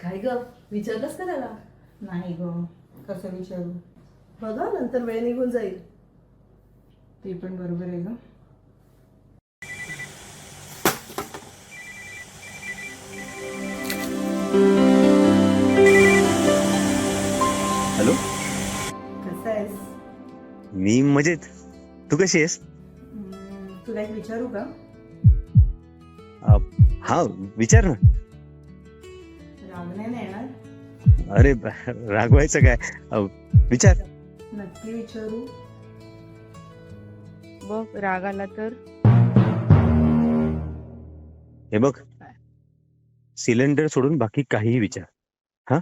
काय ग, विचारलंस का त्याला? नाही ग, कसं विचारू? बघा नंतर वेळ निघून जाईल. ते पण बरोबर आहे ग. हॅलो. कसं आहेस? मी मजेत. तू कशी आहेस? तुला एक विचारू का? अ, हा, विचार ना. राग नाही ना येणार? अरे रागवायचं काय? विचार. नक्की विचारू? बघ राग आला तर. हे बघ, सिलेंडर सोडून बाकी काहीही विचार. हा.